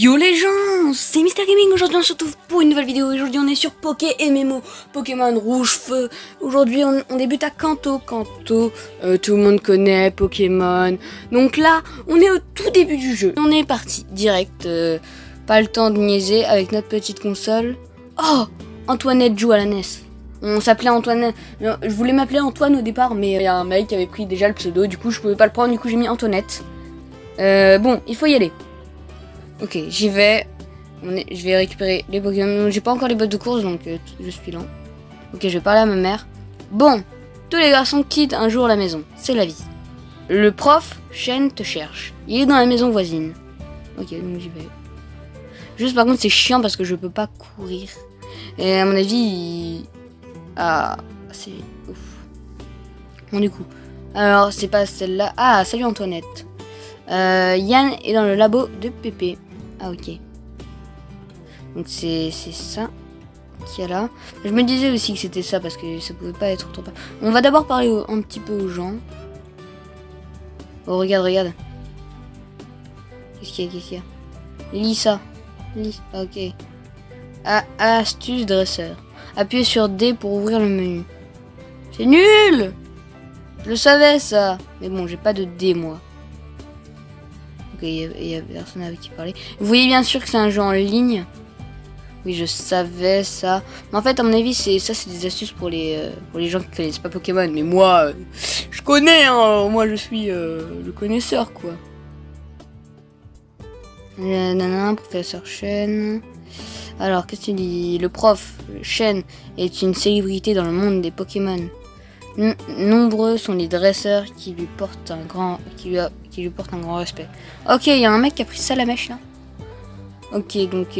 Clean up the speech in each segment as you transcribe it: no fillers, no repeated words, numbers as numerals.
Yo les gens, c'est Mister Gaming. Aujourd'hui on se retrouve pour une nouvelle vidéo. Aujourd'hui on est sur Poké MMO, Pokémon Rouge Feu. Aujourd'hui on débute à Kanto. Tout le monde connaît Pokémon. Donc là on est au tout début du jeu. On est parti direct, pas le temps de niaiser avec notre petite console. Oh, Antoinette joue à la NES. On s'appelait Antoine. Je voulais m'appeler Antoine au départ, mais il y a un mec qui avait pris déjà le pseudo. Du coup je pouvais pas le prendre, du coup j'ai mis Antoinette. Bon, il faut y aller. Ok, j'y vais. Je vais récupérer les Pokémon. J'ai pas encore les bottes de course, donc je suis lent. Ok, je vais parler à ma mère. Bon, tous les garçons quittent un jour la maison. C'est la vie. Le prof, Shen, te cherche. Il est dans la maison voisine. Ok, donc j'y vais. Juste par contre, c'est chiant parce que je peux pas courir. Et à mon avis, ah, c'est ouf. Bon, du coup. Alors, c'est pas celle-là. Ah, salut Antoinette. Yann est dans le labo de Pépé. Ah ok. Donc c'est ça qu'il y a là. Je me disais aussi que c'était ça parce que ça pouvait pas être trop pas. On va d'abord parler un petit peu aux gens. Oh regarde. Qu'est-ce qu'il y a Lis ça. Lis. Ah, ok. Astuce dresseur. Appuyez sur D pour ouvrir le menu. C'est nul. Je le savais ça. Mais bon, j'ai pas de D moi. Il y a personne avec qui parler. Vous voyez bien sûr que c'est un jeu en ligne. Oui, je savais ça. Mais en fait, à mon avis, c'est des astuces pour les gens qui connaissent pas Pokémon. Mais moi, je connais, hein. Moi, je suis le connaisseur, quoi. Professeur Shen. Alors, qu'est-ce que tu dis? Le prof, Shen, est une célébrité dans le monde des Pokémon. Nombreux sont les dresseurs qui lui portent un grand respect. Ok, il y a un mec qui a pris ça la mèche là. Ok, donc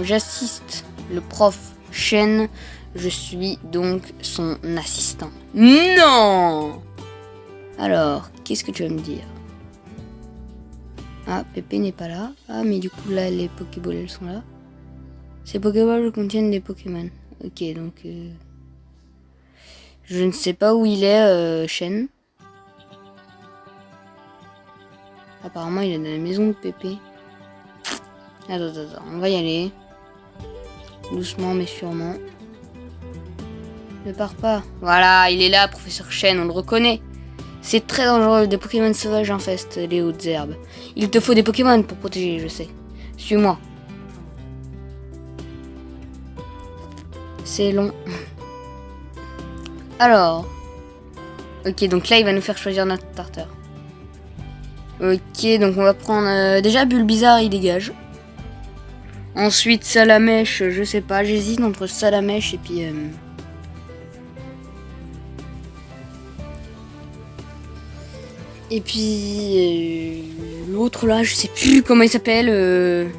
j'assiste le prof Shen. Je suis donc son assistant. Non. Alors, qu'est-ce que tu vas me dire? Ah, Pépé n'est pas là. Ah, mais du coup là, les Pokéballs elles sont là. Ces Pokéballs contiennent des Pokémon. Ok, donc je ne sais pas où il est, Shen. Apparemment, il est dans la maison de Pépé. Attends, on va y aller. Doucement, mais sûrement. Ne pars pas. Voilà, il est là, professeur Shen, on le reconnaît. C'est très dangereux, des Pokémon sauvages infestent les hautes herbes. Il te faut des Pokémon pour protéger, je sais. Suis-moi. C'est long. Alors. Ok, donc là, il va nous faire choisir notre starter. Ok, donc on va prendre... déjà, Bulbizarre, il dégage. Ensuite, Salamèche, je sais pas. J'hésite entre Salamèche et puis... l'autre là, je sais plus comment il s'appelle.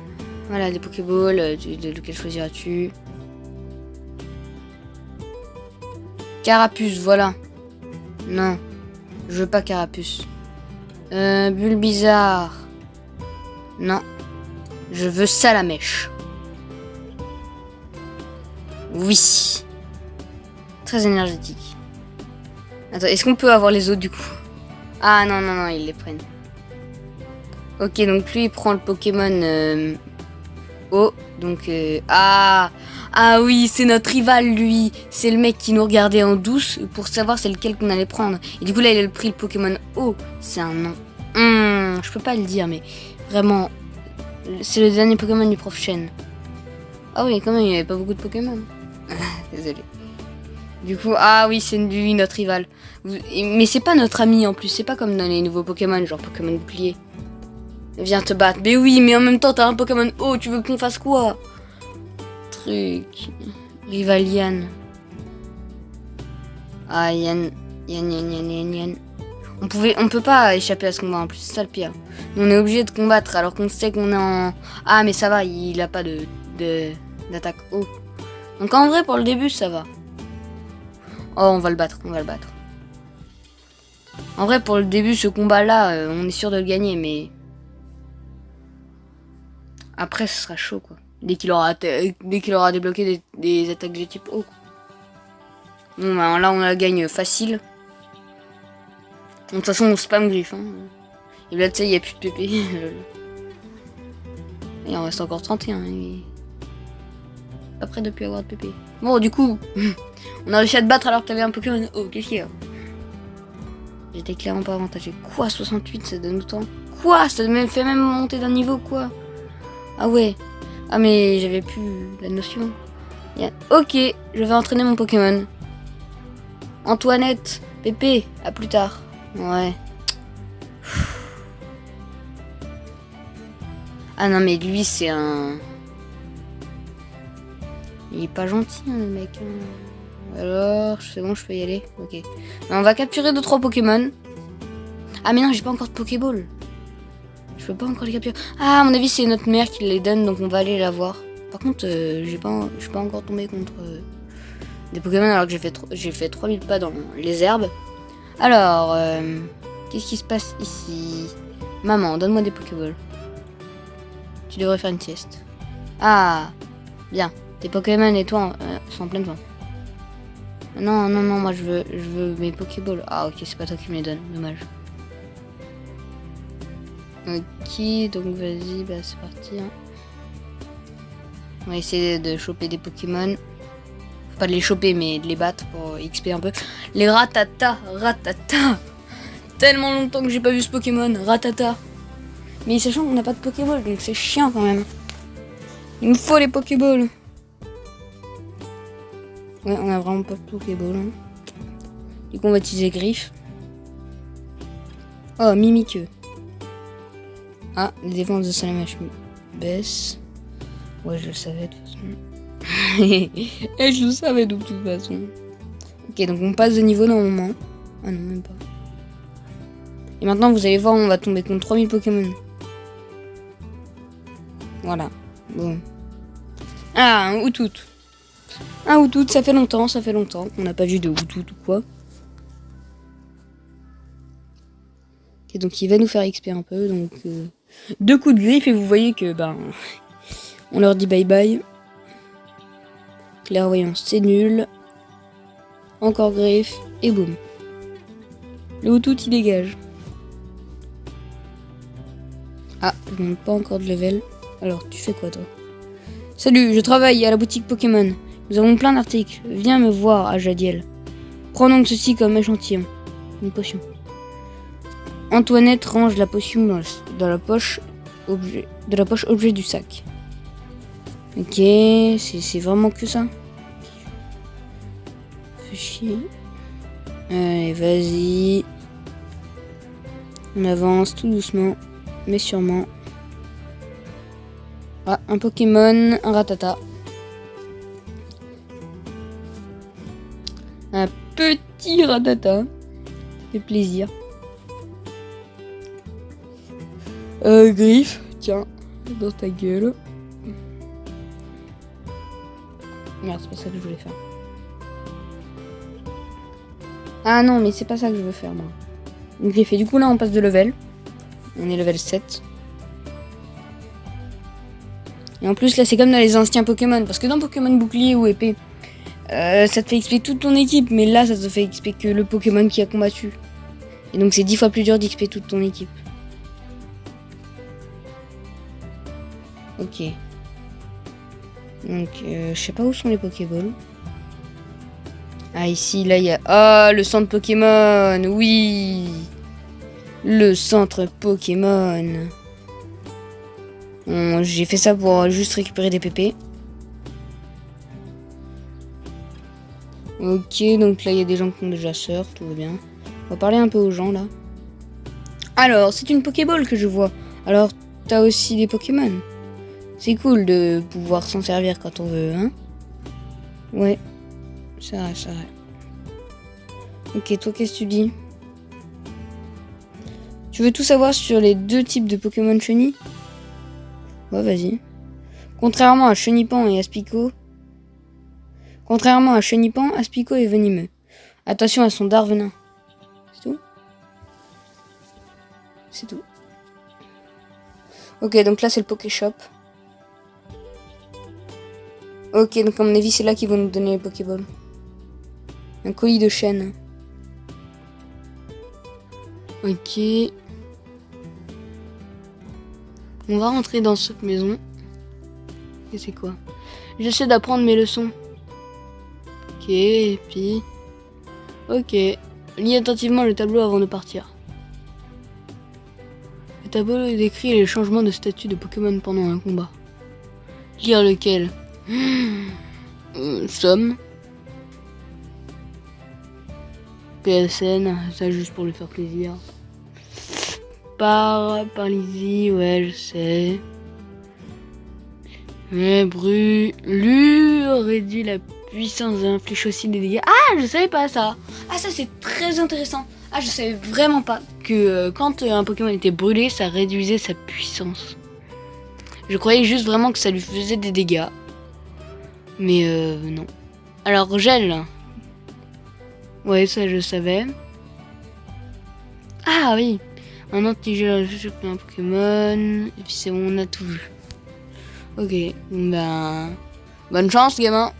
Voilà, des Pokéballs. Lequel choisiras-tu? Carapuce, voilà. Non, je veux pas Carapuce. Bulbizarre. Non. Je veux Salamèche. Oui. Très énergétique. Attends, est-ce qu'on peut avoir les autres du coup? Ah non, ils les prennent. Ok, donc lui il prend le Pokémon O. Donc Ah oui, c'est notre rival lui. C'est le mec qui nous regardait en douce pour savoir c'est lequel qu'on allait prendre. Et du coup là il a pris le Pokémon O. C'est un nom. Je peux pas le dire mais vraiment c'est le dernier Pokémon du prof Shen. Ah oui, quand même il n'y avait pas beaucoup de Pokémon. Désolé. Du coup, ah oui, c'est lui notre rival. Mais c'est pas notre ami en plus. C'est pas comme dans les nouveaux Pokémon, genre Pokémon bouclier. Viens te battre. Mais oui, mais en même temps t'as un Pokémon O. Tu veux qu'on fasse quoi? Truc. Rival Yann. Ah Yann. On peut pas échapper à ce combat en plus, c'est ça le pire. On est obligé de combattre alors qu'on sait qu'on est en... Ah mais ça va, il a pas d'attaque haut. Donc en vrai pour le début ça va. Oh on va le battre. En vrai pour le début ce combat là, on est sûr de le gagner mais... Après ce sera chaud quoi. Dès qu'il aura débloqué des attaques de type haut. Bon bah là on la gagne facile. De toute façon on spam griffe hein. Et là tu sais il n'y a plus de PP. Il en reste encore 31. Et... pas près de plus avoir de pépé. Bon, du coup, on a réussi à te battre alors que t'avais un Pokémon. Oh, qu'est-ce qu'il y a? J'étais clairement pas avantagé. Quoi, 68, ça donne autant? Quoi? Ça me fait même monter d'un niveau, quoi? Ah ouais. Ah, mais j'avais plus la notion. Ok, je vais entraîner mon Pokémon. Antoinette, Pépé, à plus tard. Ouais. Ah non, mais lui, c'est un... il est pas gentil, hein, le mec. Hein. Alors, c'est bon, je peux y aller. Ok. On va capturer 2-3 Pokémon. Ah, mais non, j'ai pas encore de Pokéball. Je peux pas encore les capturer. Ah, à mon avis, c'est notre mère qui les donne, donc on va aller la voir. Par contre, je suis pas encore tombé contre des Pokémon alors que j'ai fait 3000 pas dans les herbes. Alors, qu'est-ce qui se passe ici? Maman, donne-moi des Pokéballs. Tu devrais faire une sieste. Ah, bien. Tes Pokémon et toi sont en pleine forme. Non, non, non, moi je veux mes Pokéballs. Ah, ok, c'est pas toi qui me les donne, dommage. Ok, donc vas-y, bah c'est parti. Hein. On va essayer de choper des Pokémon. Pas de les choper, mais de les battre pour XP un peu. Les Ratata. Tellement longtemps que j'ai pas vu ce Pokémon, Ratata. Mais sachant qu'on n'a pas de Pokéball, donc c'est chiant quand même. Il me faut les Pokéballs. Ouais, on a vraiment pas de Pokéball. Hein. Du coup, on va utiliser Griffe. Oh, Mimiqueux. Ah, les défenses de Salamèche baissent. Ouais, je le savais de toute façon. Et je le savais de toute façon. Ok, donc on passe de niveau normalement. Ah non, même pas. Et maintenant, vous allez voir, on va tomber contre 3000 Pokémon. Voilà. Bon. Ah, un Outout. Un Outout, ça fait longtemps qu'on n'a pas vu de Outout ou quoi. Ok, donc il va nous faire XP un peu, donc... 2 coups de griffe et vous voyez que, ben... on leur dit bye bye. Clairvoyance, c'est nul. Encore griffe, et boum. Le Outout, il dégage. Ah, je n'ai pas encore de level. Alors, tu fais quoi, toi? Salut, je travaille à la boutique Pokémon. Nous avons plein d'articles. Viens me voir à Jadiel. Prends donc ceci comme échantillon. Une potion. Antoinette range la potion dans la poche objet du sac. Ok, c'est vraiment que ça. Fais chier. Allez, vas-y. On avance tout doucement, mais sûrement. Ah, un Pokémon, un Ratata. Un petit Ratata. Ça fait plaisir. Griffe, tiens, dans ta gueule. Merde, c'est pas ça que je voulais faire. Ah non, mais c'est pas ça que je veux faire, moi. Une griffe. Et du coup, là, on passe de level. On est level 7. Et en plus, là, c'est comme dans les anciens Pokémon. Parce que dans Pokémon bouclier ou épée, ça te fait XP toute ton équipe. Mais là, ça te fait XP que le Pokémon qui a combattu. Et donc, c'est 10 fois plus dur d'XP toute ton équipe. Ok. Donc, je sais pas où sont les Pokéballs. Ah, ici, là, il y a... Ah, le centre Pokémon. Oui. Le centre Pokémon. Bon, j'ai fait ça pour juste récupérer des PP. Ok, donc là, il y a des gens qui ont déjà surf. Tout va bien. On va parler un peu aux gens, là. Alors, c'est une Pokéball que je vois. Alors, t'as aussi des Pokémon. C'est cool de pouvoir s'en servir quand on veut, hein? Ouais. C'est vrai, c'est vrai. Ok, toi, qu'est-ce que tu dis? Tu veux tout savoir sur les 2 types de Pokémon Chenille? Ouais, vas-y. Contrairement à Chenipan et Aspico... Contrairement à Chenipan, Aspico est venimeux. Attention à son dard venin. C'est tout? C'est tout. Ok, donc là, c'est le Pokéshop. Ok, donc à mon avis, c'est là qu'ils vont nous donner les Pokéballs. Un colis de chêne. Ok. On va rentrer dans cette maison. Et c'est quoi? J'essaie d'apprendre mes leçons. Ok, et puis... Ok. Lis attentivement le tableau avant de partir. Le tableau décrit les changements de statut de Pokémon pendant un combat. Lire lequel? Somme. PSN, ça juste pour lui faire plaisir. Paralysie, ouais, je sais. Mais brûlure réduit la puissance et inflige aussi des dégâts. Ah, je savais pas ça. Ah, ça c'est très intéressant. Ah, je savais vraiment pas que quand un Pokémon était brûlé, ça réduisait sa puissance. Je croyais juste vraiment que ça lui faisait des dégâts. Mais non. Alors, gel. Ouais, ça je savais. Ah oui. Un anti-gel sur un Pokémon. Et puis c'est bon, on a tout vu. Ok, ben... Bonne chance, gamin.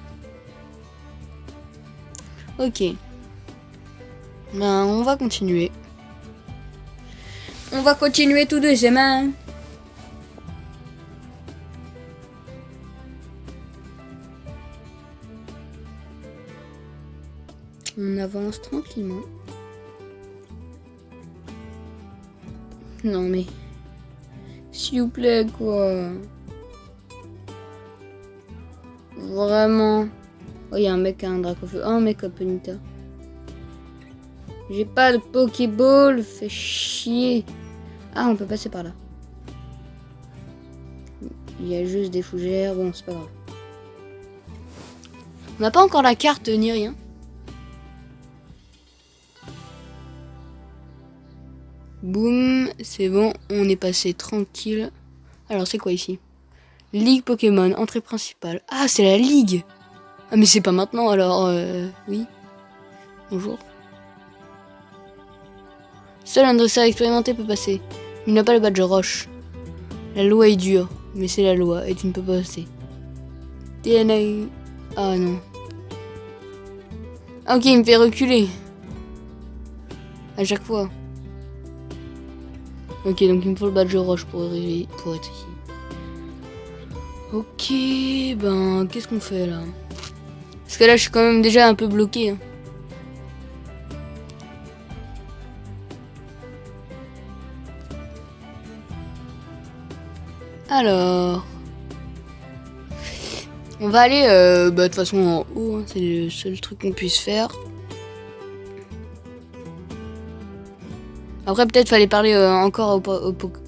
Ok. Ben, on va continuer. On va continuer tout doucement. On avance tranquillement. Non mais... S'il vous plaît, quoi. Vraiment. Oh, il y a un mec qui a un Dracofeu. Oh, un mec à Ponyta. J'ai pas de Pokéball, fait chier. Ah, on peut passer par là. Il y a juste des fougères. Bon, c'est pas grave. On n'a pas encore la carte ni rien. Boum, c'est bon, on est passé tranquille. Alors, c'est quoi ici? Ligue Pokémon, entrée principale. Ah, c'est la ligue! Ah, mais c'est pas maintenant, alors... oui. Bonjour. Seul un dresseur expérimenté peut passer. Il n'a pas le badge roche. La loi est dure, mais c'est la loi, et tu ne peux pas passer. DNA... Ah, non. Ah, ok, il me fait reculer. À chaque fois. Ok, donc il me faut le badge roche pour être ici. Ok, ben, qu'est-ce qu'on fait là? Parce que là, je suis quand même déjà un peu bloqué. Hein. Alors... On va aller, de toute façon, en haut. Hein, c'est le seul truc qu'on puisse faire. Après, peut-être fallait parler encore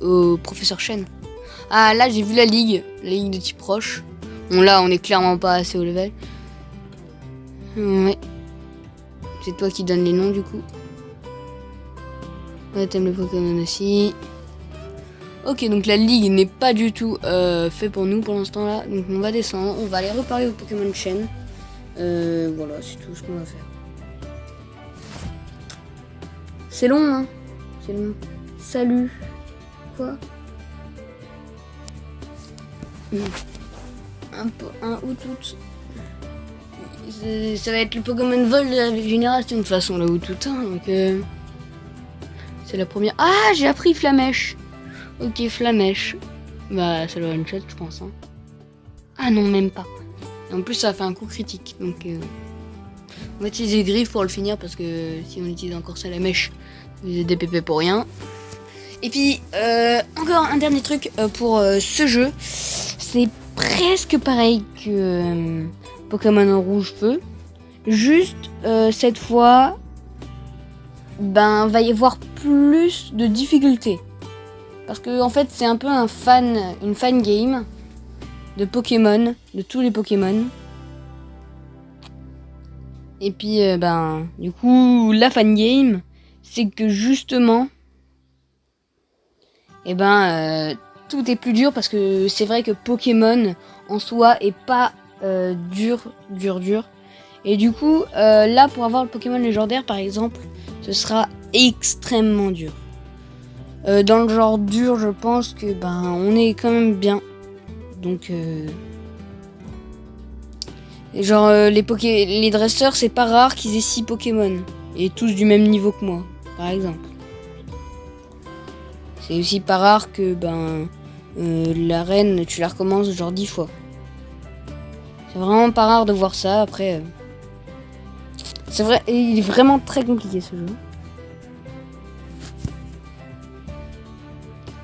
au professeur Chen. Ah, là, j'ai vu la ligue de type roche. Bon, là, on est clairement pas assez au level. Ouais. C'est toi qui donne les noms, du coup. Ouais, t'aimes le Pokémon aussi. Ok, donc la ligue n'est pas du tout fait pour nous pour l'instant, là. Donc, on va descendre. On va aller reparler au Pokémon Chen. Voilà, c'est tout ce qu'on va faire. C'est long, hein. C'est long. Salut. Quoi? Un Outout. Ça va être le Pokémon vol de la génération de toute façon, là Outout. Hein, donc c'est la première. Ah, j'ai appris Flamèche. Ok, Flamèche. Bah, ça doit une shot, je pense. Hein. Ah non, même pas. Et en plus, ça a fait un coup critique. Donc, on va utiliser Griffe pour le finir parce que si on utilise encore ça, la mèche, vous êtes des pépés pour rien. Et puis, encore un dernier truc pour ce jeu. C'est presque pareil que Pokémon Rouge Feu. Juste, cette fois, ben, va y avoir plus de difficultés. Parce que, en fait, c'est un peu une fan game de Pokémon, de tous les Pokémon. Et puis, ben, du coup, la fan game, c'est que justement... Et ben, tout est plus dur parce que c'est vrai que Pokémon en soi est pas dur. Et du coup, là pour avoir le Pokémon légendaire par exemple, ce sera extrêmement dur. Dans le genre dur, je pense que ben on est quand même bien. Donc genre les dresseurs, c'est pas rare qu'ils aient 6 Pokémon et tous du même niveau que moi, par exemple. C'est aussi pas rare que ben la reine, tu la recommences genre 10 fois. C'est vraiment pas rare de voir ça. Après, c'est vrai, il est vraiment très compliqué ce jeu.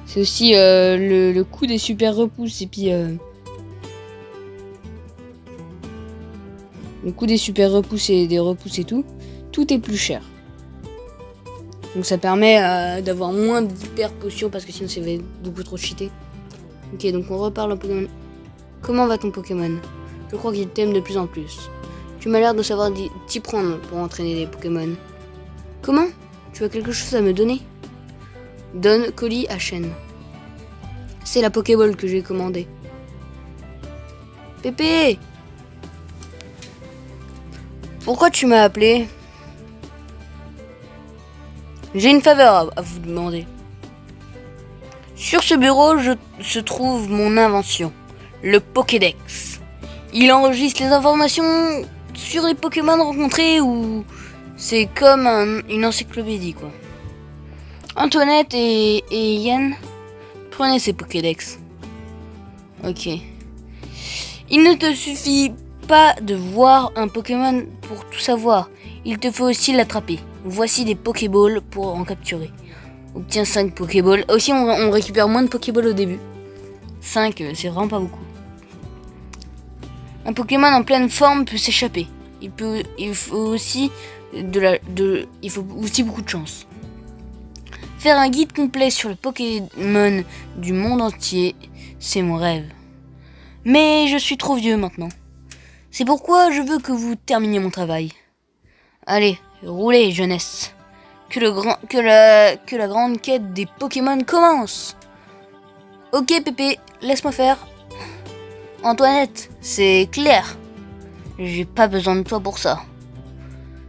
C'est aussi le coût des super repousses et puis le coût des super repousses et des repousses et tout. Tout est plus cher. Donc ça permet d'avoir moins d'hyper potions parce que sinon ça va être beaucoup trop cheaté. Ok, donc on reparle un Pokémon. Comment va ton Pokémon? Je crois qu'il t'aime de plus en plus. Tu m'as l'air de savoir t'y prendre pour entraîner des Pokémon. Comment? Tu as quelque chose à me donner? Donne colis à chaîne. C'est la Pokéball que j'ai commandée. Pépé! Pourquoi tu m'as appelé? J'ai une faveur à vous demander. Sur ce bureau, se trouve mon invention, le Pokédex. Il enregistre les informations sur les Pokémon rencontrés ou c'est comme une encyclopédie quoi. Antoinette et Yann, prenez ces Pokédex. Ok. Il ne te suffit pas de voir un Pokémon pour tout savoir. Il te faut aussi l'attraper. Voici des Pokéballs pour en capturer. Obtiens 5 Pokéballs. Aussi, on récupère moins de Pokéballs au début. 5, c'est vraiment pas beaucoup. Un Pokémon en pleine forme peut s'échapper. Il faut aussi beaucoup de chance. Faire un guide complet sur le Pokémon du monde entier, c'est mon rêve. Mais je suis trop vieux maintenant. C'est pourquoi je veux que vous terminiez mon travail. Allez, roulez, jeunesse. Que la grande quête des Pokémon commence. Ok, Pépé, laisse-moi faire. Antoinette, c'est clair. J'ai pas besoin de toi pour ça.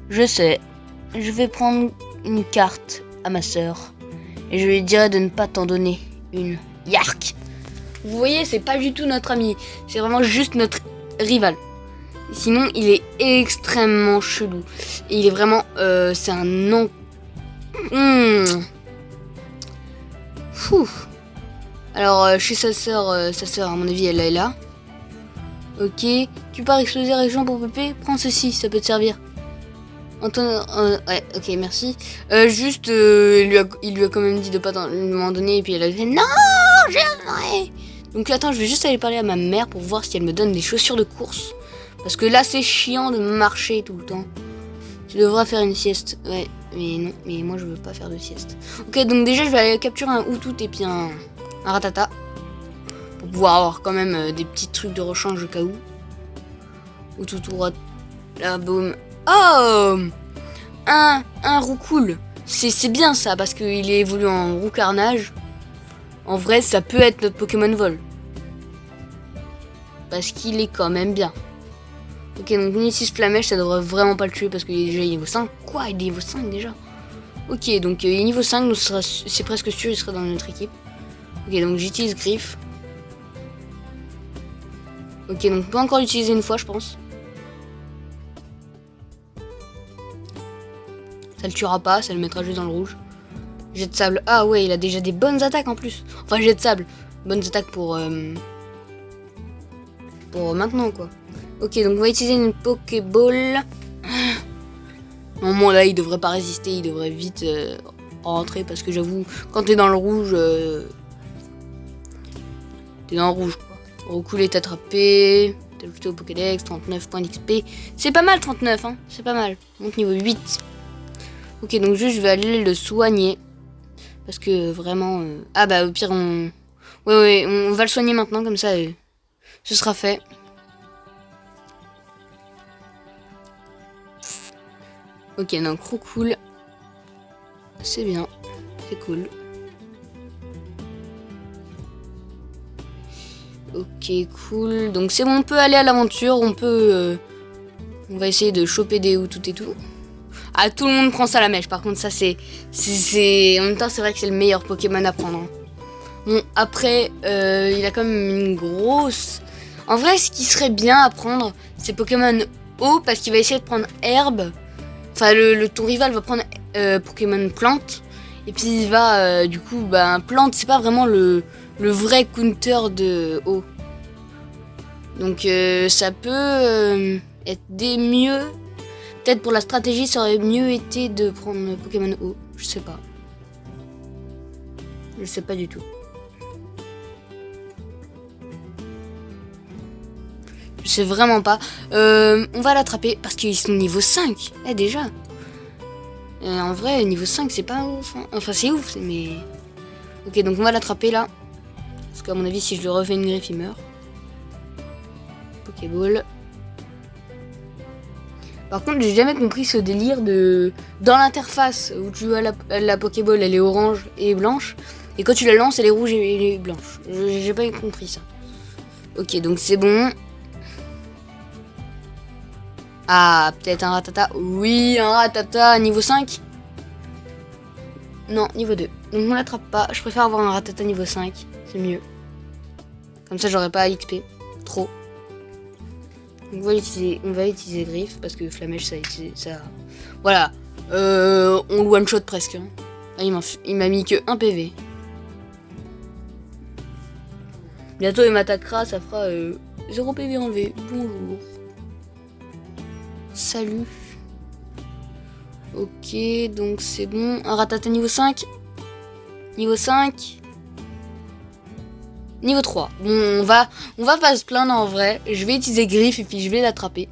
Je sais. Je vais prendre une carte à ma sœur. Et je lui dirai de ne pas t'en donner une. Yark! Vous voyez, c'est pas du tout notre ami. C'est vraiment juste notre rival. Sinon, il est extrêmement chelou. Et il est vraiment... c'est un nom... Alors, chez sa sœur, à mon avis, elle est là. Ok. Tu pars exploser la région pour Pépé? Prends ceci, ça peut te servir. Antoine... ouais, ok, merci. Juste, il lui a quand même dit de pas m'en donner. Et puis elle a dit non, j'aimerais. Donc attends, je vais juste aller parler à ma mère pour voir si elle me donne des chaussures de course. Parce que là, c'est chiant de marcher tout le temps. Tu devras faire une sieste. Ouais, mais non, mais moi je veux pas faire de sieste. Ok, donc déjà, je vais aller capturer un Outout et puis un Ratata. Pour pouvoir avoir quand même des petits trucs de rechange au cas où. Outout, là, boum. Oh! Un Roucoule. C'est bien ça, parce qu'il est évolué en Roucarnage. En vrai, ça peut être notre Pokémon Vol. Parce qu'il est quand même bien. Ok, donc Nicis Flamèche, ça devrait vraiment pas le tuer parce qu'il est déjà niveau 5. Quoi? Il est niveau 5 déjà? Ok, donc il est niveau 5, c'est presque sûr, il sera dans notre équipe. Ok, donc j'utilise Griffe. Ok, donc on peut encore l'utiliser une fois, je pense. Ça le tuera pas, ça le mettra juste dans le rouge. Jet de sable. Ah ouais, il a déjà des bonnes attaques en plus. Enfin, jet de sable. Bonnes attaques pour maintenant, quoi. Ok, donc on va utiliser une Pokéball. Normalement, là, il devrait pas résister. Il devrait vite rentrer. Parce que j'avoue, quand t'es dans le rouge... t'es dans le rouge, quoi. Roucoule est attrapé. T'as plutôt au Pokédex, 39 points d'XP. C'est pas mal, 39, hein. C'est pas mal. Donc niveau 8. Ok, donc juste, je vais aller le soigner. Parce que vraiment... Ah bah, au pire, on... Ouais, on va le soigner maintenant, comme ça, ce sera fait. Ok, donc Roucoule. C'est bien. C'est cool. Ok, cool. Donc c'est bon, on peut aller à l'aventure. On peut... on va essayer de choper des Outout et tout. Ah, tout le monde prend ça à la mèche. Par contre, ça, c'est... En même temps, c'est vrai que c'est le meilleur Pokémon à prendre. Bon, après, il a quand même une grosse... En vrai, ce qui serait bien à prendre, c'est Pokémon eau, parce qu'il va essayer de prendre herbe. Enfin, ton rival va prendre Pokémon plante. Et puis, il va, du coup, plante, c'est pas vraiment le vrai counter de eau. Donc ça peut être mieux. Peut-être pour la stratégie, ça aurait mieux été de prendre Pokémon O. Je sais pas. Je sais pas du tout. Je sais vraiment pas. On va l'attraper parce qu'ils sont niveau 5. Déjà. En vrai, niveau 5, c'est pas ouf. Hein. Enfin, c'est ouf, mais... Ok, donc on va l'attraper là. Parce qu'à mon avis, si je lui refais une griffe, il meurt. Pokéball. Par contre, j'ai jamais compris ce délire de... Dans l'interface, où tu vois la Pokéball, elle est orange et blanche. Et quand tu la lances, elle est rouge et blanche. J'ai pas compris ça. Ok, donc c'est bon. Ah, peut-être un Rattata. Oui, un Rattata niveau 5. Non, niveau 2. Donc on l'attrape pas. Je préfère avoir un Rattata niveau 5. C'est mieux. Comme ça, j'aurais pas à XP. Trop. Donc on va utiliser Griffe parce que Flamèche, ça... Voilà. On le one-shot presque. Hein. Ah, il m'a mis que 1 PV. Bientôt, il m'attaquera. Ça fera 0 PV enlevé. Bonjour. Salut. Ok, donc c'est bon. Un Rattata niveau 5. Niveau 5. Niveau 3. Bon, on va pas se plaindre en vrai. Je vais utiliser Griffe et puis je vais l'attraper.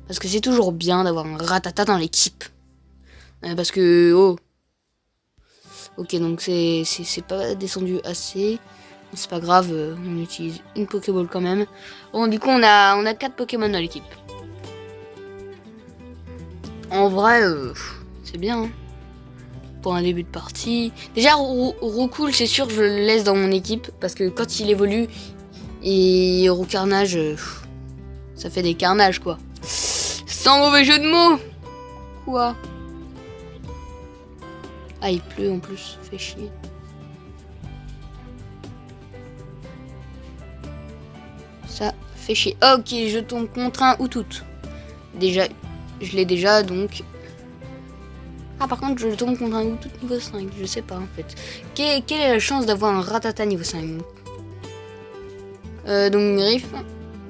Parce que c'est toujours bien d'avoir un Rattata dans l'équipe. Parce que... Oh. Ok, donc c'est pas descendu assez. C'est pas grave, on utilise une Pokéball quand même. Bon, du coup, on a 4 Pokémon dans l'équipe. En vrai, c'est bien. Hein. Pour un début de partie. Déjà, Roucoule, c'est sûr que je le laisse dans mon équipe. Parce que quand il évolue, et Roucarnage, ça fait des carnages, quoi. Sans mauvais jeu de mots. Quoi? Ah, il pleut en plus, fait chier. Ça fait chier. Ok, je tombe contre un ou toutes. Déjà, je l'ai déjà, donc... Ah, par contre, je tombe contre un ou tout niveau 5. Je sais pas, en fait. Quelle est la chance d'avoir un Rattata niveau 5? Donc, Griffe.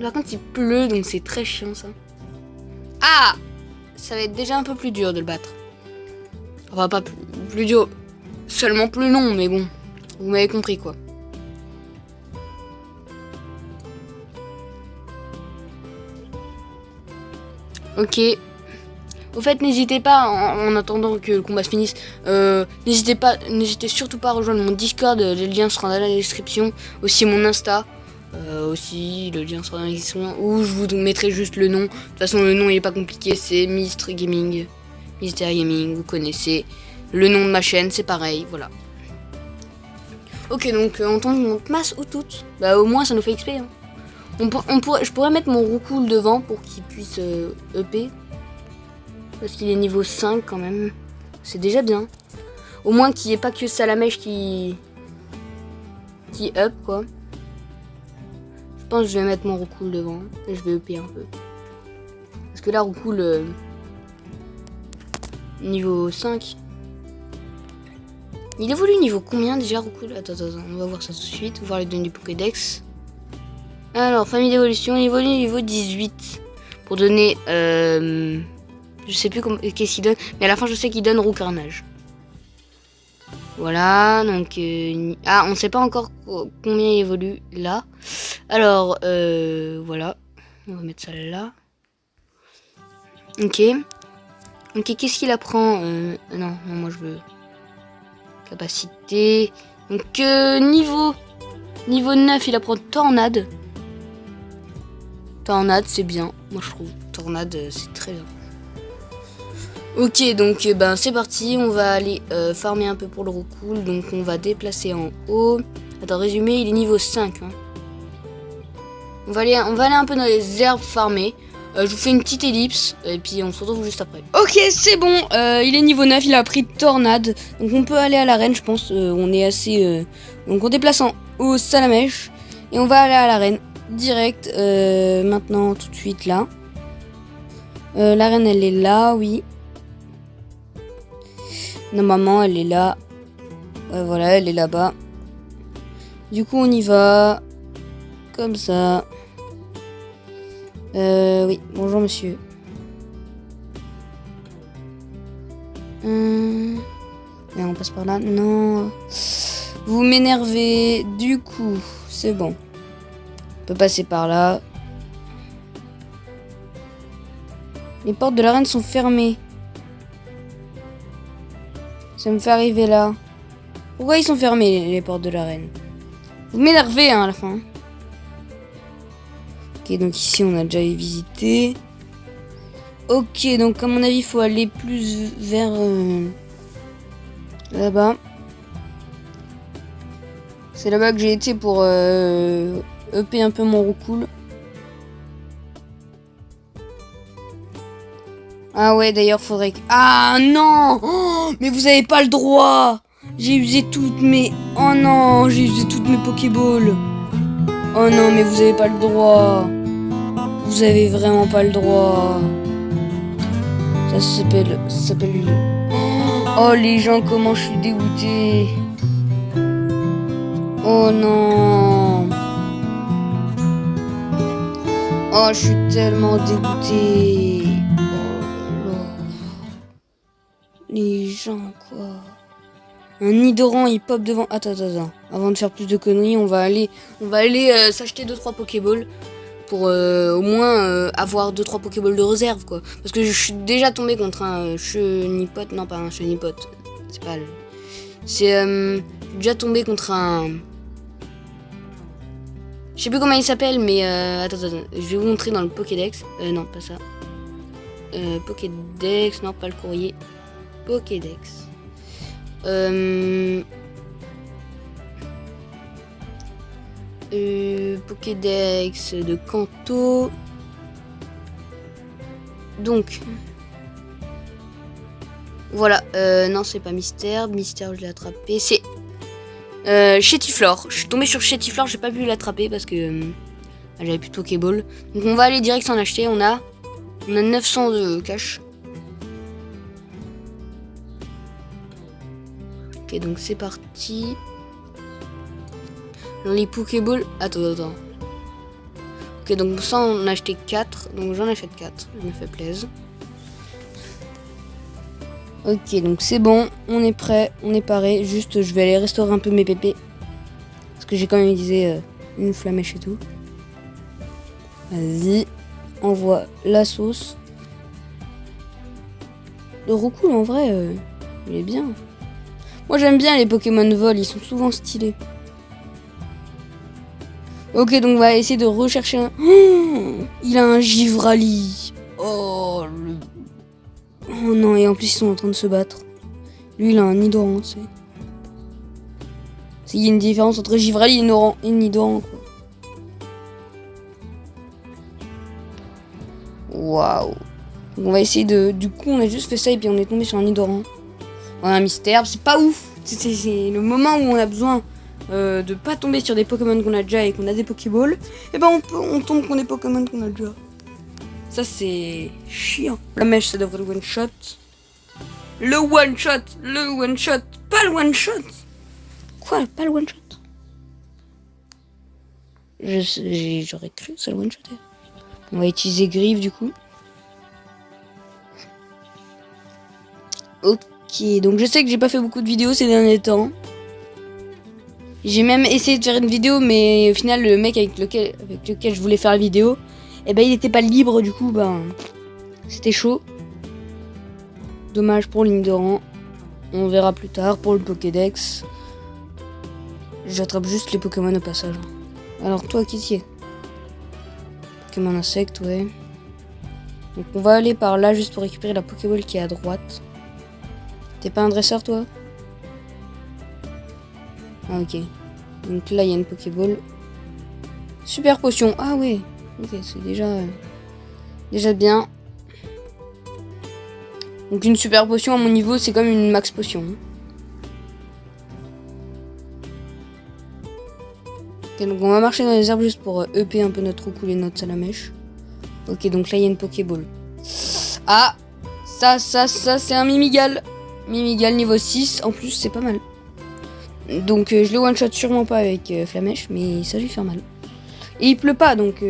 Par contre, il pleut, donc c'est très chiant, ça. Ah! Ça va être déjà un peu plus dur de le battre. Enfin, pas plus dur. Seulement plus long, mais bon. Vous m'avez compris, quoi. Ok. Au fait, n'hésitez pas, en attendant que le combat se finisse, n'hésitez surtout pas à rejoindre mon Discord, le lien sera dans la description, aussi mon Insta, aussi le lien sera dans la description, où je vous mettrai juste le nom. De toute façon, le nom il est pas compliqué, c'est Mr Gaming, Myster Gaming, vous connaissez. Le nom de ma chaîne, c'est pareil, voilà. Ok, donc on tombe masse ou toutes, bah au moins ça nous fait XP. Hein. Je pourrais mettre mon Roucoule devant pour qu'il puisse EP. Parce qu'il est niveau 5 quand même. C'est déjà bien. Au moins qu'il n'y ait pas que Salamèche qui up quoi. Je pense que je vais mettre mon Roucoule devant. Et je vais EP un peu. Parce que là Roucoule niveau 5. Il évolue niveau combien déjà Roucoule? Attends, on va voir ça tout de suite. On va voir les données du Pokédex. Alors, famille d'évolution, il évolue niveau 18. Pour donner... je sais plus qu'est-ce qu'il donne, mais à la fin je sais qu'il donne Roucarnage. Voilà, donc... ah, on sait pas encore combien il évolue là. Alors, voilà. On va mettre ça là. Ok. Ok, qu'est-ce qu'il apprend non, moi je veux... Capacité... Donc, niveau 9, il apprend Tornade. Tornade, c'est bien, moi je trouve. Tornade, c'est très bien. Ok, donc ben c'est parti, on va aller farmer un peu pour le Roucoule, donc on va déplacer en haut. Attends, résumé, il est niveau 5. Hein. On va aller un peu dans les herbes farmer. Je vous fais une petite ellipse, et puis on se retrouve juste après. Ok, c'est bon, il est niveau 9, il a pris Tornade, donc on peut aller à l'arène, je pense, on est assez... Donc on déplace en haut Salamèche, et on va aller à l'arène, direct, maintenant, tout de suite, là. L'arène, elle est là, oui. Normalement, elle est là. Voilà, elle est là-bas. Du coup, on y va. Comme ça. Oui, bonjour monsieur. Et on passe par là. Non. Vous m'énervez. Du coup, c'est bon. On peut passer par là. Les portes de l'arène sont fermées. Ça me fait arriver là. Pourquoi ils sont fermés, les portes de l'arène? Vous m'énervez, hein, à la fin. Ok, donc ici, on a déjà visité. Ok, donc à mon avis, il faut aller plus vers... là-bas. C'est là-bas que j'ai été pour EP un peu mon roucoule. Ah ouais, d'ailleurs, faudrait que... Ah non, oh, mais vous avez pas le droit. J'ai usé toutes mes... Oh non, j'ai usé toutes mes Pokéballs. Oh non, mais vous avez pas le droit. Vous avez vraiment pas le droit. Ça s'appelle... Oh, les gens, comment je suis dégoûté. Oh non. Oh, je suis tellement dégoûté. Les gens, quoi. Un Nidoran, il pop devant... Attends. Avant de faire plus de conneries, on va aller s'acheter 2-3 Pokéballs. Pour au moins avoir 2-3 Pokéballs de réserve, quoi. Parce que je suis déjà tombé contre un chenipote. Non, pas un chenipote. C'est pas le... C'est... je suis déjà tombé contre un... Je sais plus comment il s'appelle, mais... Attends. Je vais vous montrer dans le Pokédex. Non, pas ça. Pokédex, non, pas le courrier. Pokédex. Pokédex de Kanto. Donc voilà, non c'est pas Mystère, je l'ai attrapé, c'est Chétiflore. Je suis tombée sur Chétiflore, j'ai pas pu l'attraper parce que j'avais plus de Pokéball. Donc on va aller direct s'en acheter, on a 900 de cash. Ok, donc c'est parti. Dans les Pokéballs... Attends. Ok, donc ça, on a acheté 4. Donc j'en achète 4. Ça me fait plaisir. Ok, donc c'est bon. On est prêt. On est paré. Juste, je vais aller restaurer un peu mes pépés. Parce que j'ai quand même utilisé une flamèche et tout. Vas-y. Envoie la sauce. Le roucoule, en vrai, il est bien. Moi, j'aime bien les Pokémon vol. Ils sont souvent stylés. Ok, donc on va essayer de rechercher un... Oh, il a un Givrali. Oh non, et en plus ils sont en train de se battre. Lui, il a un Nidoran, tu sais. Il y a une différence entre Givrali et Nidoran, quoi. Waouh. On va essayer de... Du coup, on a juste fait ça et puis on est tombé sur un Nidoran. On a un Mystère, c'est pas ouf. C'est le moment où on a besoin... de pas tomber sur des Pokémon qu'on a déjà et qu'on a des Pokéballs, et ben on tombe sur des Pokémon qu'on a déjà. Ça c'est chiant. La mèche ça devrait le one shot. Le one shot, pas le one shot. Quoi, pas le one shot? J'aurais cru ça le one shot. On va utiliser Griffe du coup. Ok, donc je sais que j'ai pas fait beaucoup de vidéos ces derniers temps. J'ai même essayé de faire une vidéo, mais au final, le mec avec lequel je voulais faire la vidéo, eh ben, il n'était pas libre, du coup, ben, c'était chaud. Dommage pour le Nidoran. On verra plus tard pour le Pokédex. J'attrape juste les Pokémon au passage. Alors, toi, qui t'y es? Pokémon insecte, ouais. Donc, on va aller par là juste pour récupérer la Pokéball qui est à droite. T'es pas un dresseur, toi? Ah, ok. Donc là, il y a une Pokéball. Super potion. Ah ouais. Ok, c'est déjà bien. Donc une super potion à mon niveau, c'est comme une max potion. Ok, donc on va marcher dans les arbres juste pour EP un peu notre roucoule et notre salamèche. Ok, donc là, il y a une Pokéball. Ah, ça, c'est un Mimigal. Mimigal niveau 6. En plus, c'est pas mal. Donc je le one shot sûrement pas avec Flamèche, mais ça lui fait mal. Et il pleut pas, donc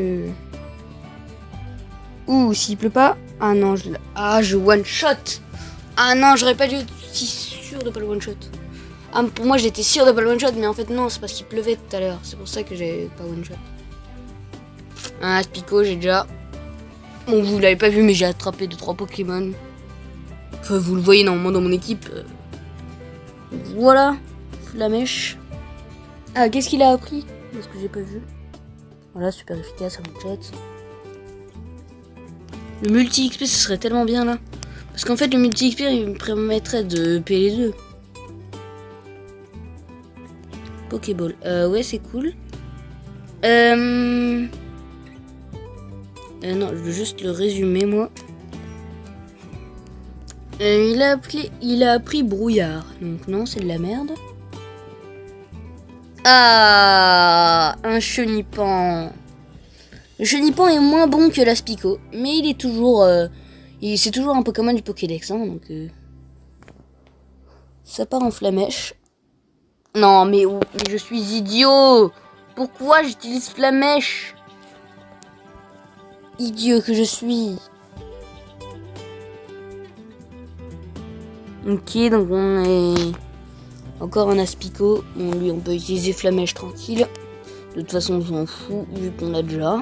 Ouh, s'il pleut pas. Ah non, je one shot. Ah non, j'aurais pas dû être si sûr de pas le one shot. Ah, pour moi j'étais sûr de pas le one shot, mais en fait non, c'est parce qu'il pleuvait tout à l'heure. C'est pour ça que j'ai pas one shot. Ah, Spico, j'ai déjà. Bon, vous l'avez pas vu, mais j'ai attrapé 2-3 Pokémon. Enfin, vous le voyez normalement dans mon équipe. Voilà, Flamèche. Ah, qu'est-ce qu'il a appris? Parce que j'ai pas vu. Voilà, super efficace, un jet. Le multi-XP, ce serait tellement bien là. Parce qu'en fait, le multi-XP, il me permettrait de payer les deux. Pokéball. Ouais, c'est cool. Non, je veux juste le résumer, moi. Il a appris brouillard. Donc non, c'est de la merde. Ah, un chenipan. Le chenipan est moins bon que l'Aspico, mais il est toujours... c'est toujours un Pokémon du Pokédex, hein, donc... Ça part en Flamèche. Non, mais je suis idiot. Pourquoi j'utilise Flamèche? Idiot que je suis. Ok, donc on est... Encore un Aspico. Bon, lui, on peut utiliser Flamèche tranquille. De toute façon, on s'en fout, vu qu'on l'a déjà.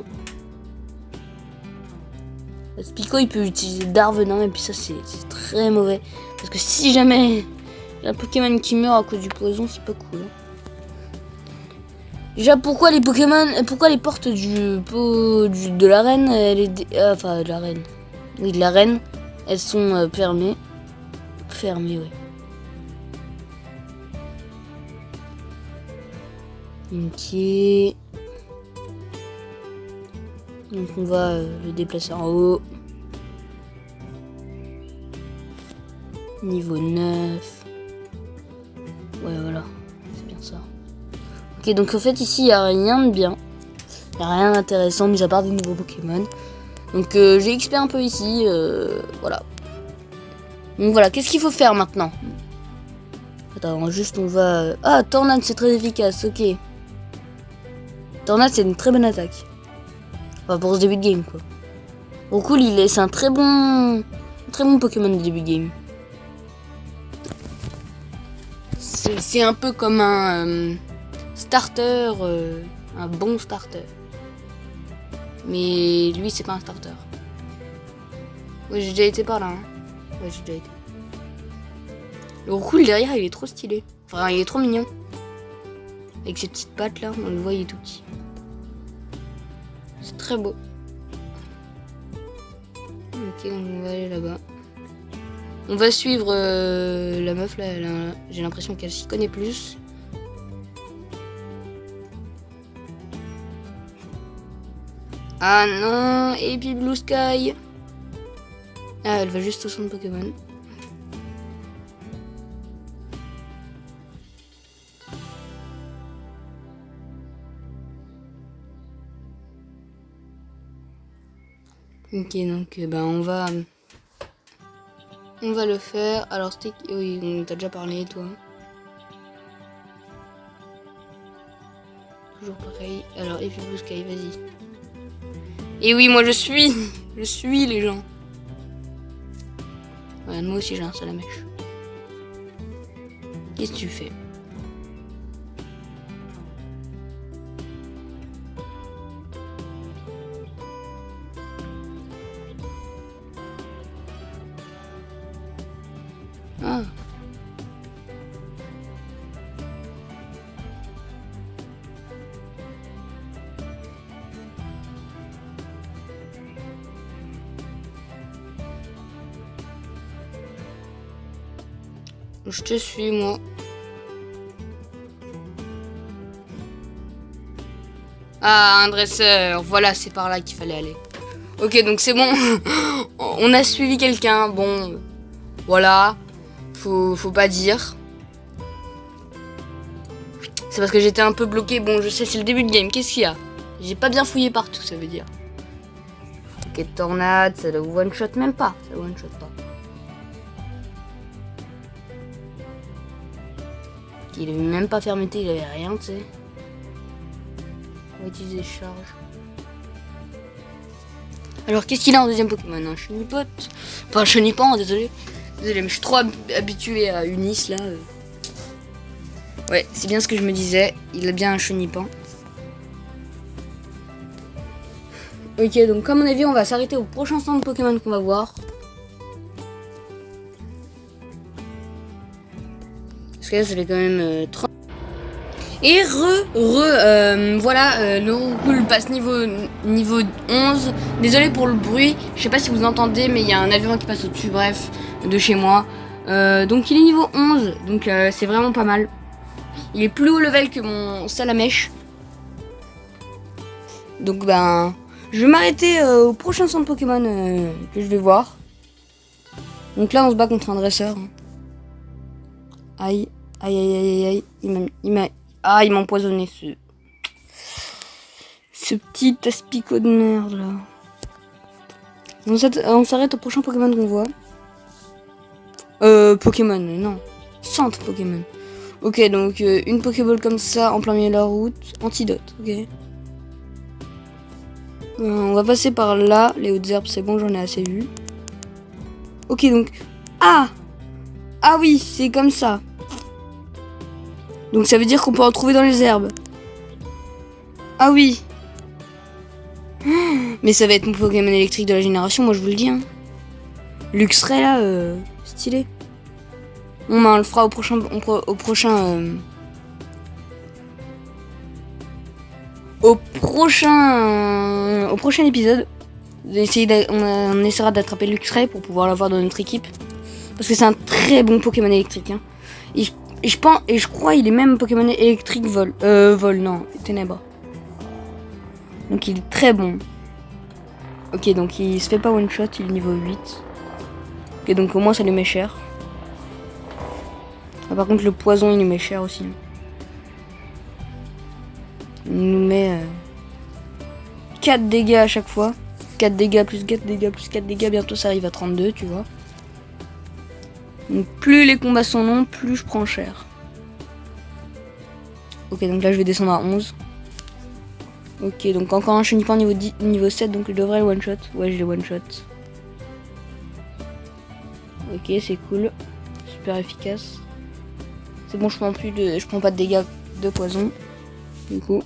Aspico, il peut utiliser Darvenin, et puis ça, c'est très mauvais. Parce que si jamais un Pokémon qui meurt à cause du poison, c'est pas cool. Déjà, pourquoi les portes de l'arène, enfin, de l'arène. Oui, de l'arène, elles sont fermées. Fermées, ouais. Ok. Donc on va le déplacer en haut. Niveau 9. Ouais, voilà. C'est bien ça. Ok, donc en fait ici il n'y a rien de bien. Il n'y a rien d'intéressant mis à part des nouveaux Pokémon. Donc j'ai XP un peu ici. Voilà. Donc voilà, qu'est-ce qu'il faut faire maintenant? Attends, juste on va... Ah, Tornade, c'est très efficace, ok. Tornade, c'est une très bonne attaque. Enfin, pour ce début de game, quoi. Bon, cool, c'est un très bon Pokémon de début de game. C'est un peu comme un starter, un bon starter. Mais lui, c'est pas un starter. Ouais, j'ai déjà été par là, hein. Ouais, j'ai déjà été. Le cool derrière, il est trop stylé. Enfin, il est trop mignon. Avec ses petites pattes là, on le voit, il est tout petit. C'est très beau. Ok, donc on va aller là-bas. On va suivre la meuf là. J'ai l'impression qu'elle s'y connaît plus. Ah non, et puis Blue Sky. Ah, elle va juste au centre Pokémon. Ok, donc on va le faire. Alors Stick, oui, on t'a déjà parlé, toi. Toujours pareil. Alors, et puis Blue Sky, vas-y. Et oui, moi je suis les gens. Ouais, moi aussi j'ai un Salamèche. Qu'est-ce que tu fais? Ah. Je te suis, moi. Ah, un dresseur. Voilà, c'est par là qu'il fallait aller. Ok, donc c'est bon. On a suivi quelqu'un. Bon, voilà. Faut pas dire. C'est parce que j'étais un peu bloqué. Bon, je sais, c'est le début de game. Qu'est-ce qu'il y a? J'ai pas bien fouillé partout, ça veut dire. Ok, tornade, ça le one shot même pas. Ça le one shot pas. Il avait même pas fermeté, il avait rien, tu sais. On va utiliser charge. Alors, qu'est-ce qu'il a en deuxième Pokémon? Un Chenipote. Enfin, Chenipan, désolé. Désolé, mais je suis trop habitué à Unis, là. Ouais, c'est bien ce que je me disais. Il a bien un Chenipan. Ok, donc comme on a vu, on va s'arrêter au prochain stand de Pokémon qu'on va voir. Parce que là, ça fait quand même 30. Et voilà, le Roucoule passe niveau 11. Désolé pour le bruit, je sais pas si vous entendez, mais il y a un avion qui passe au-dessus, bref, de chez moi. Donc il est niveau 11, donc c'est vraiment pas mal. Il est plus haut level que mon Salamèche. Donc ben, je vais m'arrêter au prochain centre Pokémon que je vais voir. Donc là on se bat contre un dresseur. Aïe, aïe, aïe, aïe, aïe, il m'a empoisonné ce petit aspicot de merde là. On s'arrête au prochain Pokémon qu'on voit. Pokémon, non. Centre Pokémon. Ok, donc une Pokéball comme ça en plein milieu de la route. Antidote, ok. On va passer par là. Les hautes herbes, c'est bon, j'en ai assez vu. Ok, donc... Ah oui, c'est comme ça. Donc ça veut dire qu'on peut en trouver dans les herbes. Ah oui. Mais ça va être mon Pokémon électrique de la génération, moi je vous le dis. Hein. Luxray là, stylé. Bon, bah, on le fera au prochain épisode. On essaiera d'attraper Luxray pour pouvoir l'avoir dans notre équipe. Parce que c'est un très bon Pokémon électrique. Hein. Et je crois il est même Pokémon électrique vol. Non, ténèbres. Donc il est très bon. Ok, donc il se fait pas one shot, il est niveau 8. Ok, donc au moins ça lui met cher. Ah, par contre le poison il lui met cher aussi. Il nous met 4 dégâts à chaque fois. 4 dégâts plus 4 dégâts plus 4 dégâts, bientôt ça arrive à 32, tu vois. Donc plus les combats sont longs, plus je prends cher. Ok, donc là je vais descendre à 11. Ok, donc encore un Chenipan niveau 7, donc je devrais le one shot. Ouais, je l'ai one shot. Ok, c'est cool. Super efficace. C'est bon, je prends pas de dégâts de poison. Du coup.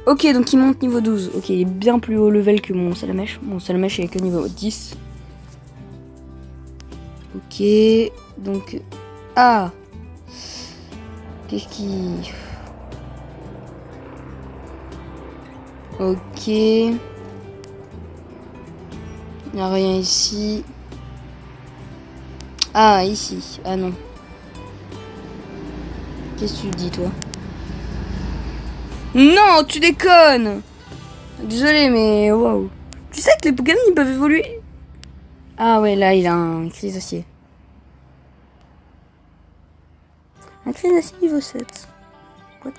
Ok, donc il monte niveau 12. Ok, il est bien plus haut level que mon Salamèche. Mon Salamèche est que niveau 10. Ok, donc... Ah! Qu'est-ce qui... Ok. Il n'y a rien ici. Ah, ici. Ah non. Qu'est-ce que tu dis, toi? Non, tu déconnes! Désolé, mais waouh. Tu sais que les Pokémon, ils peuvent évoluer? Ah ouais, là, il a un crise d'acier. Un crise d'acier niveau 7. What?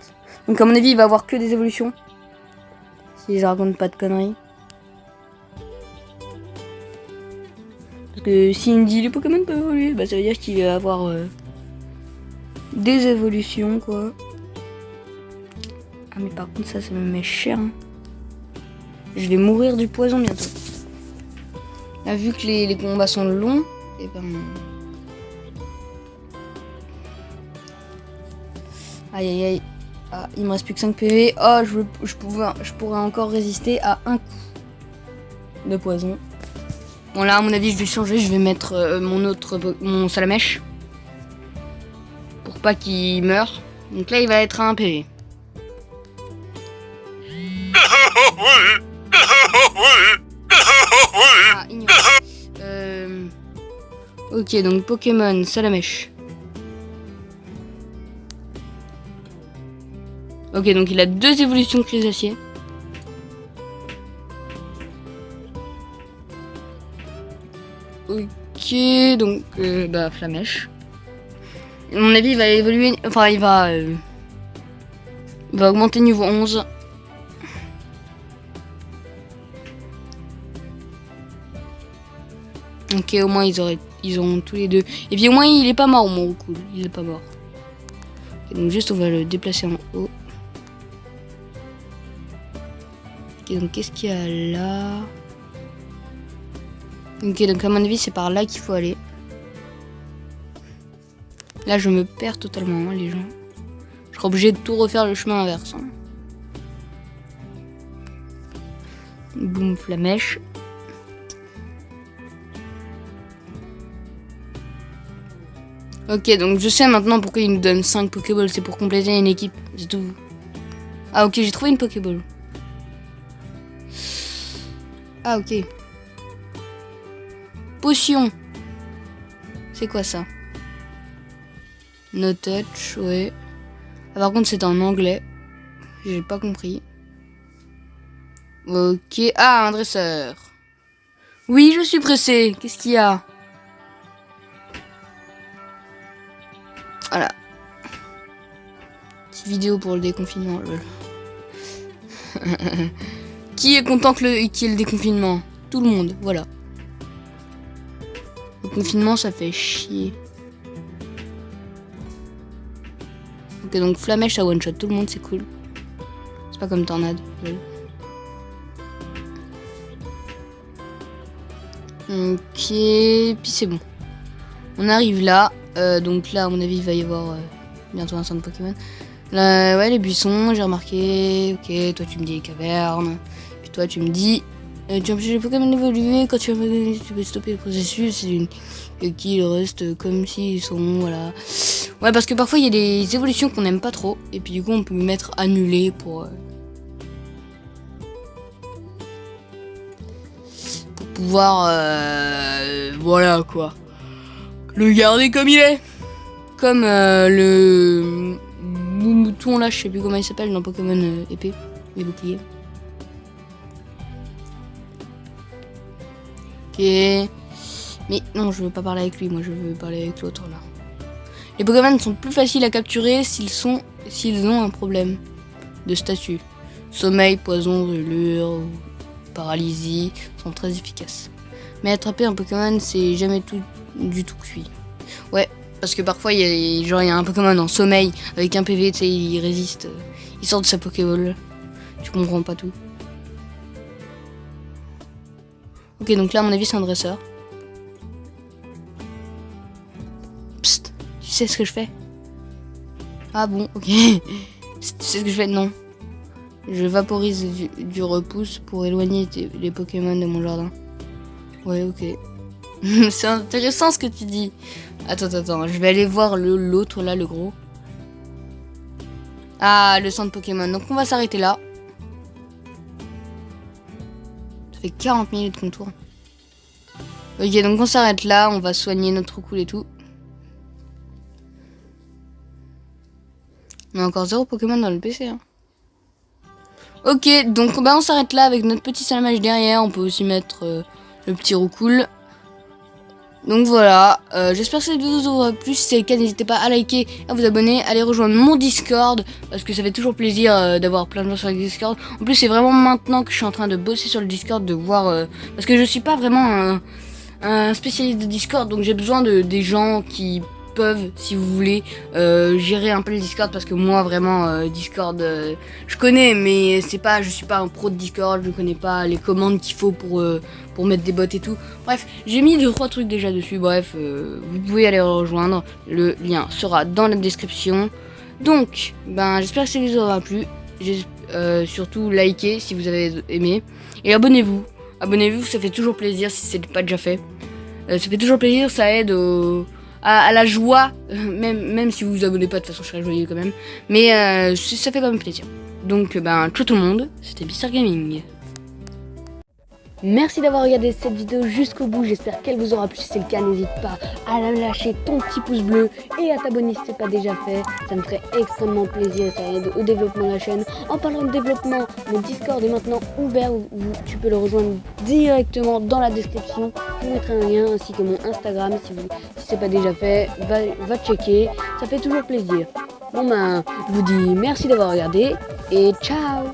Donc à mon avis, il va avoir que des évolutions. Si je raconte pas de conneries. Parce que s'il me dit les Pokémon peuvent évoluer, bah ça veut dire qu'il va avoir des évolutions quoi. Ah mais par contre ça me met cher. Hein. Je vais mourir du poison bientôt. Là vu que les combats sont longs, et ben... Aïe aïe aïe. Ah, il me reste plus que 5 PV. Oh, je pourrais encore résister à un coup de poison. Bon là à mon avis je vais changer, je vais mettre mon Salamèche. Pour pas qu'il meure. Donc là il va être à 1 PV. Ah, ignore. Ok, donc Pokémon Salamèche. Ok, donc il a 2 évolutions crise d'acier. Ok, donc bah Flamèche. À mon avis, il va évoluer. Enfin, il va augmenter niveau 11. Ok, au moins ils auront tous les deux. Et puis au moins il est pas mort, mon Roucoule. Il est pas mort. Okay, donc juste on va le déplacer en haut. Ok, donc qu'est-ce qu'il y a là? Ok, donc à mon avis, c'est par là qu'il faut aller. Là, je me perds totalement, hein, les gens. Je serai obligé de tout refaire le chemin inverse. Hein. Boum, flamèche. Ok, donc je sais maintenant pourquoi il nous donne 5 Pokéballs. C'est pour compléter une équipe, c'est tout. Ah ok, j'ai trouvé une Pokéball. Ah ok. Potion. C'est quoi ça? No touch, ouais. Ah, par contre c'est en anglais. J'ai pas compris. Ok. Ah, un dresseur. Oui, je suis pressé. Qu'est-ce qu'il y a? Voilà. Petite vidéo pour le déconfinement. Qui est content qu'il y ait le déconfinement? Tout le monde, voilà. Le confinement, ça fait chier. Ok, donc flamèche à one shot, tout le monde, c'est cool. C'est pas comme tornade. Ok, puis c'est bon. On arrive là. Donc là, à mon avis, il va y avoir bientôt un centre Pokémon. Là, ouais, les buissons, j'ai remarqué. Ok, toi, tu me dis les cavernes. Puis toi, tu me dis... tu empêches les Pokémon d'évoluer. Quand tu peux stopper le processus. Qu'ils restent comme s'ils sont... Voilà. Ouais, parce que parfois, il y a des évolutions qu'on n'aime pas trop. Et puis du coup, on peut mettre annulé pour pouvoir... voilà, quoi. Le garder comme il est. Comme le mouton là, je sais plus comment il s'appelle dans Pokémon épée et bouclier. Ok. Mais non, je veux pas parler avec lui, moi je veux parler avec l'autre là. Les Pokémon sont plus faciles à capturer s'ils ont un problème de statut. Sommeil, poison, brûlure, paralysie sont très efficaces. Mais attraper un Pokémon, c'est jamais du tout cuit. Ouais, parce que parfois il y a un Pokémon en sommeil avec un PV, tu sais, il résiste, il sort de sa Pokéball. Tu comprends pas tout. Ok, donc là à mon avis c'est un dresseur. Psst, tu sais ce que je fais? Ah bon, ok. Tu sais ce que je fais? Non. Je vaporise du repousse pour éloigner les Pokémon de mon jardin. Ouais, ok. C'est intéressant ce que tu dis. Attends, je vais aller voir l'autre là, le gros. Ah, le centre Pokémon. Donc on va s'arrêter là. Ça fait 40 minutes qu'on tourne. Ok, donc on s'arrête là, on va soigner notre cool et tout. On a encore 0 Pokémon dans le PC. Hein. Ok, donc bah, on s'arrête là avec notre petit salamage derrière. On peut aussi mettre le petit roucoule. Donc voilà, j'espère que cette vidéo vous aura plu. Si c'est le cas, n'hésitez pas à liker, à vous abonner, à aller rejoindre mon Discord. Parce que ça fait toujours plaisir d'avoir plein de gens sur le Discord. En plus, c'est vraiment maintenant que je suis en train de bosser sur le Discord, de voir... parce que je suis pas vraiment un spécialiste de Discord. Donc j'ai besoin des gens qui peuvent, si vous voulez, gérer un peu le Discord. Parce que moi, vraiment, Discord, je connais. Mais c'est pas, je suis pas un pro de Discord. Je connais pas les commandes qu'il faut pour mettre des bots et tout. Bref, j'ai mis 2-3 trucs déjà dessus. Bref, vous pouvez aller rejoindre. Le lien sera dans la description. Donc, ben, j'espère que ça vous aura plu. Surtout, likez si vous avez aimé. Et abonnez-vous. Abonnez-vous, ça fait toujours plaisir si c'est pas déjà fait. Ça fait toujours plaisir, ça aide à la joie. Même si vous vous abonnez pas, de toute façon, je serai joyeux quand même. Mais ça fait quand même plaisir. Donc, ben, ciao tout le monde. C'était Beastar Gaming. Merci d'avoir regardé cette vidéo jusqu'au bout, j'espère qu'elle vous aura plu. Si c'est le cas, n'hésite pas à lâcher ton petit pouce bleu et à t'abonner si ce n'est pas déjà fait. Ça me ferait extrêmement plaisir, ça aide au développement de la chaîne. En parlant de développement, mon Discord est maintenant ouvert, tu peux le rejoindre directement dans la description. Je vous mettrai un lien ainsi que mon Instagram, si ce n'est pas déjà fait, va checker, ça fait toujours plaisir. Bon ben, je vous dis merci d'avoir regardé et ciao.